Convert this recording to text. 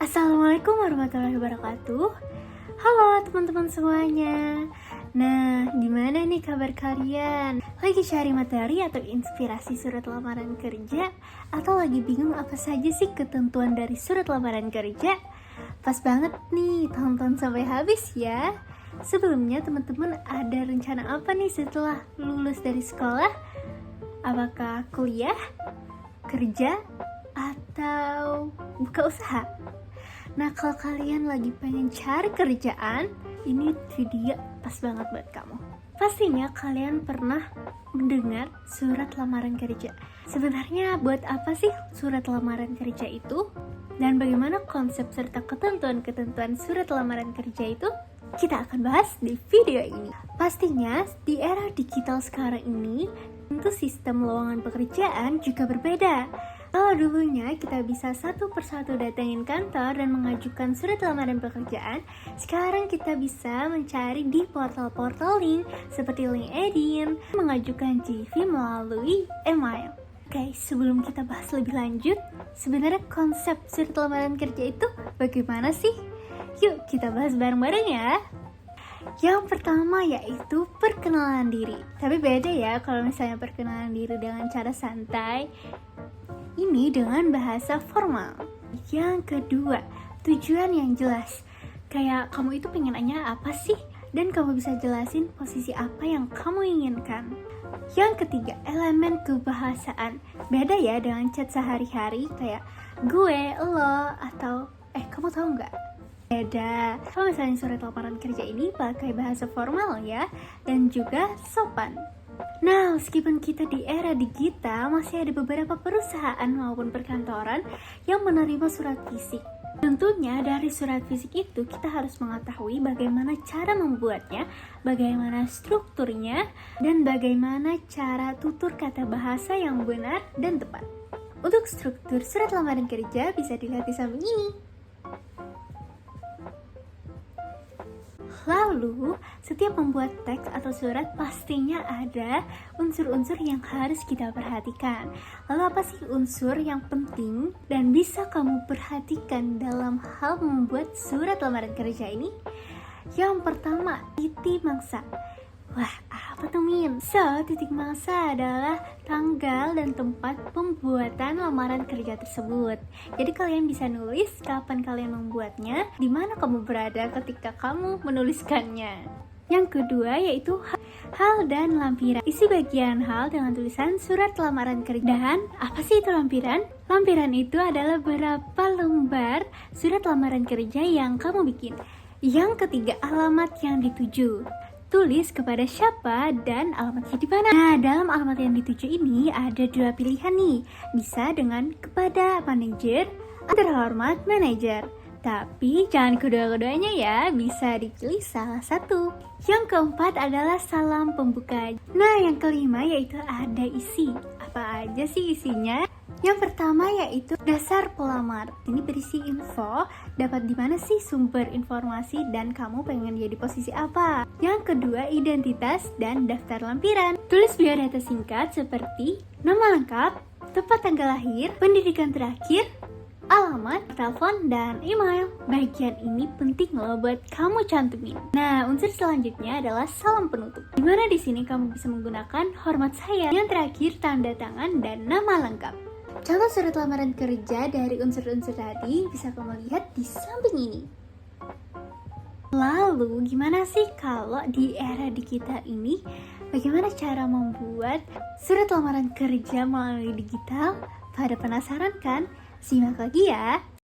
Assalamualaikum warahmatullahi wabarakatuh. Halo teman-teman semuanya. Nah, gimana nih kabar kalian? Lagi cari materi atau inspirasi surat lamaran kerja? Atau lagi bingung apa saja sih ketentuan dari surat lamaran kerja? Pas banget nih, tonton sampai habis ya. Sebelumnya teman-teman ada rencana apa nih setelah lulus dari sekolah? Apakah kuliah, kerja, atau buka usaha? Nah, kalau kalian lagi pengen cari kerjaan, ini video pas banget buat kamu. Pastinya kalian pernah mendengar surat lamaran kerja. Sebenarnya buat apa sih surat lamaran kerja itu? Dan bagaimana konsep serta ketentuan-ketentuan surat lamaran kerja itu? Kita akan bahas di video ini. Pastinya di era digital sekarang ini, tentu sistem lowongan pekerjaan juga berbeda. Kalau dulunya kita bisa satu persatu datengin kantor dan mengajukan surat lamaran pekerjaan, sekarang kita bisa mencari di portal-portal link seperti LinkedIn, mengajukan CV melalui email. Oke, sebelum kita bahas lebih lanjut, sebenarnya konsep surat lamaran kerja itu bagaimana sih? Yuk kita bahas bareng-bareng ya. Yang pertama yaitu perkenalan diri. Tapi beda ya kalau misalnya perkenalan diri dengan cara santai. Ini dengan bahasa formal. Yang kedua, tujuan yang jelas. Kayak kamu itu pengen nanya apa sih? Dan kamu bisa jelasin posisi apa yang kamu inginkan. Yang ketiga, elemen kebahasaan. Beda ya dengan chat sehari-hari kayak gue, lo, atau kamu tahu nggak? Beda. Kalau misalnya surat lamaran kerja ini pakai bahasa formal ya, dan juga sopan. Nah, meskipun kita di era digital, masih ada beberapa perusahaan maupun perkantoran yang menerima surat fisik. Tentunya dari surat fisik itu kita harus mengetahui bagaimana cara membuatnya, bagaimana strukturnya, dan bagaimana cara tutur kata bahasa yang benar dan tepat. Untuk struktur surat lamaran kerja bisa dilihat di samping ini. Lalu, setiap membuat teks atau surat pastinya ada unsur-unsur yang harus kita perhatikan. Lalu apa sih unsur yang penting dan bisa kamu perhatikan dalam hal membuat surat lamaran kerja ini? Yang pertama, titik mangsa. Wah, apa tuh Min? So, titik mangsa adalah tanggal dan tempat pembuatan lamaran kerja tersebut. Jadi kalian bisa nulis kapan kalian membuatnya, di mana kamu berada ketika kamu menuliskannya. Yang kedua yaitu hal dan lampiran. Isi bagian hal dengan tulisan surat lamaran kerja. Dan apa sih itu lampiran? Lampiran itu adalah berapa lembar surat lamaran kerja yang kamu bikin. Yang ketiga, alamat yang dituju. Tulis kepada siapa dan alamatnya di mana. Nah, dalam alamat yang dituju ini ada dua pilihan nih. Bisa dengan kepada manajer, terhormat manajer. Tapi jangan kedua-keduanya ya, bisa dipilih salah satu. Yang keempat adalah salam pembuka. Nah, yang kelima yaitu ada isi. Apa aja sih isinya? Yang pertama yaitu dasar pelamar. Ini berisi info, dapat di mana sih sumber informasi dan kamu pengen jadi posisi apa. Yang kedua, identitas dan daftar lampiran. Tulis biodata singkat seperti nama lengkap, tempat tanggal lahir, pendidikan terakhir, alamat, telepon, dan email. Bagian ini penting loh buat kamu cantumin. Nah, unsur selanjutnya adalah salam penutup. Dimana di sini kamu bisa menggunakan hormat saya. Yang terakhir, tanda tangan dan nama lengkap. Contoh surat lamaran kerja dari unsur-unsur tadi bisa kamu lihat di samping ini. Lalu, gimana sih kalau di era digital ini, bagaimana cara membuat surat lamaran kerja melalui digital? Pada penasaran kan? Simak lagi ya.